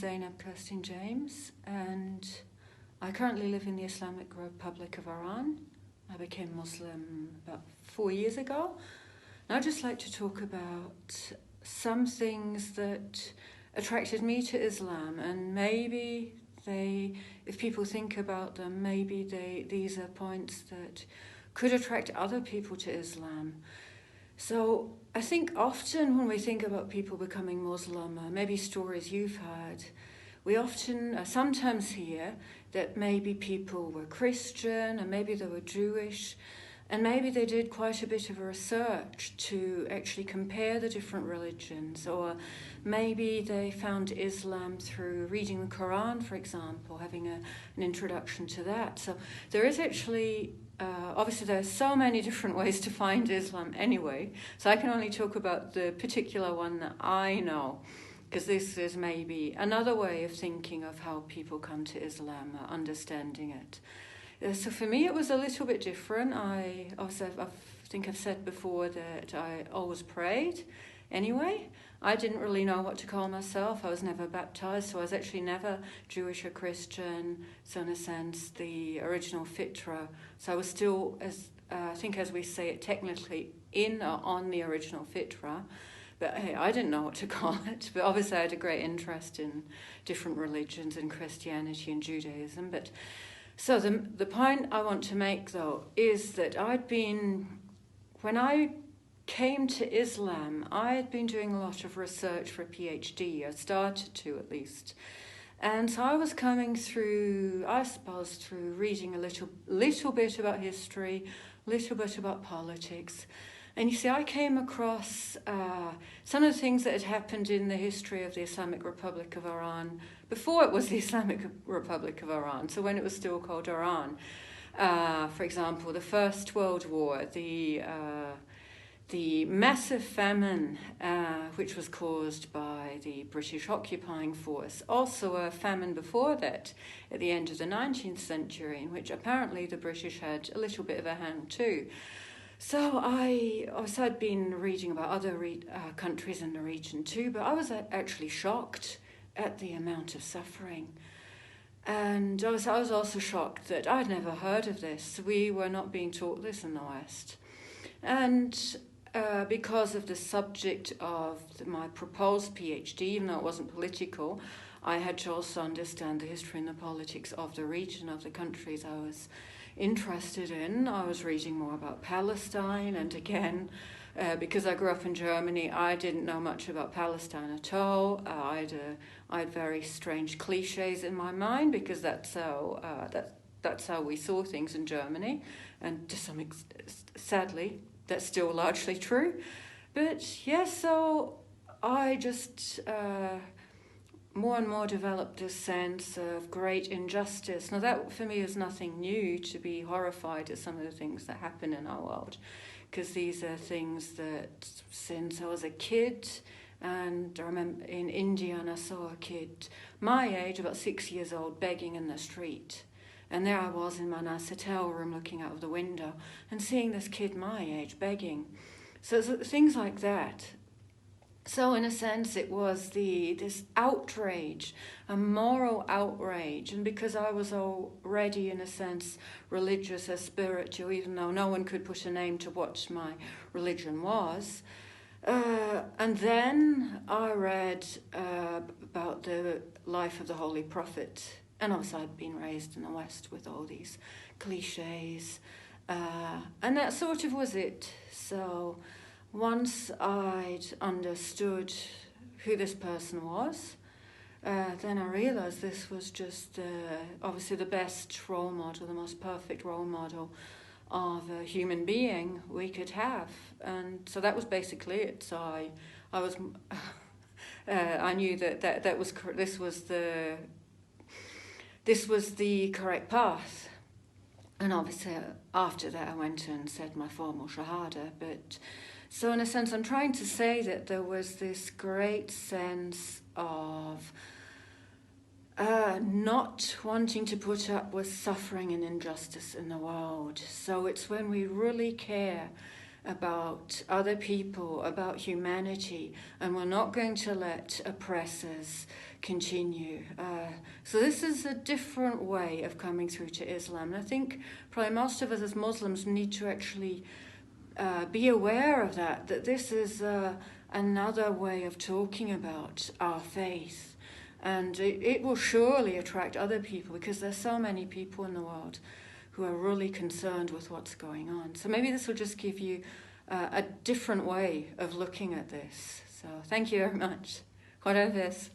Zainab Kirsten James, and I currently live in the Islamic Republic of Iran. I became Muslim about 4 years ago. And I'd just like to talk about some things that attracted me to Islam, and maybe if people think about them, these are points that could attract other people to Islam. So I think often when we think about people becoming Muslim, maybe stories you've heard, we often sometimes hear that maybe people were Christian and maybe they were Jewish, and maybe they did quite a bit of a research to actually compare the different religions, or maybe they found Islam through reading the Quran, for example, having an introduction to that. So there is actually, obviously there are so many different ways to find Islam anyway, so I can only talk about the particular one that I know, because this is maybe another way of thinking of how people come to Islam, understanding it. So for me, it was a little bit different. I think I've said before that I always prayed anyway. I didn't really know what to call myself. I was never baptized, so I was actually never Jewish or Christian. So in a sense, the original fitra. So I was still, I think as we say it technically, in or on the original fitra. But hey, I didn't know what to call it. But obviously I had a great interest in different religions and Christianity and Judaism. But so the point I want to make, though, is that when I came to Islam, I had been doing a lot of research for a PhD. I started to, at least. And so I was coming through, I suppose, through reading a little bit about history, a little bit about politics. And you see, I came across some of the things that had happened in the history of the Islamic Republic of Iran before it was the Islamic Republic of Iran, so when it was still called Iran. For example, the First World War, the massive famine, which was caused by the British occupying force. Also a famine before that, at the end of the 19th century, in which apparently the British had a little bit of a hand too. So I'd been reading about other countries in the region too, but I was actually shocked at the amount of suffering. And I was also shocked that I'd never heard of this. We were not being taught this in the West. And because of the subject of my proposed PhD, even though it wasn't political, I had to also understand the history and the politics of the region, of the countries I was interested in. I was reading more about Palestine, and again, because I grew up in Germany, I didn't know much about Palestine at all. I had very strange cliches in my mind, because that's how we saw things in Germany, and to some sadly, that's still largely true. But yeah, so I just more and more developed this sense of great injustice. Now that for me is nothing new, to be horrified at some of the things that happen in our world, because these are things that since I was a kid, and I remember in India, and I saw a kid my age, about 6 years old, begging in the street. And there I was in my nice hotel room looking out of the window and seeing this kid my age begging. So things like that. So in a sense, it was this outrage, a moral outrage. And because I was already, in a sense, religious or spiritual, even though no one could put a name to what my religion was. And then I read about the life of the Holy Prophet. And also I'd been raised in the West with all these cliches. And that sort of was it. So once I'd understood who this person was, then I realised this was just obviously the best role model, the most perfect role model of a human being we could have. And so that was basically it. So I was I knew that was this was the correct path. And obviously after that I went and said my formal Shahada. But so in a sense I'm trying to say that there was this great sense of not wanting to put up with suffering and injustice in the world. So it's when we really care about other people, about humanity, and we're not going to let oppressors continue. So this is a different way of coming through to Islam. And I think probably most of us as Muslims need to actually be aware of that this is another way of talking about our faith. And it will surely attract other people, because there's so many people in the world who are really concerned with what's going on. So maybe this will just give you a different way of looking at this. So thank you very much. Khada Hafiz.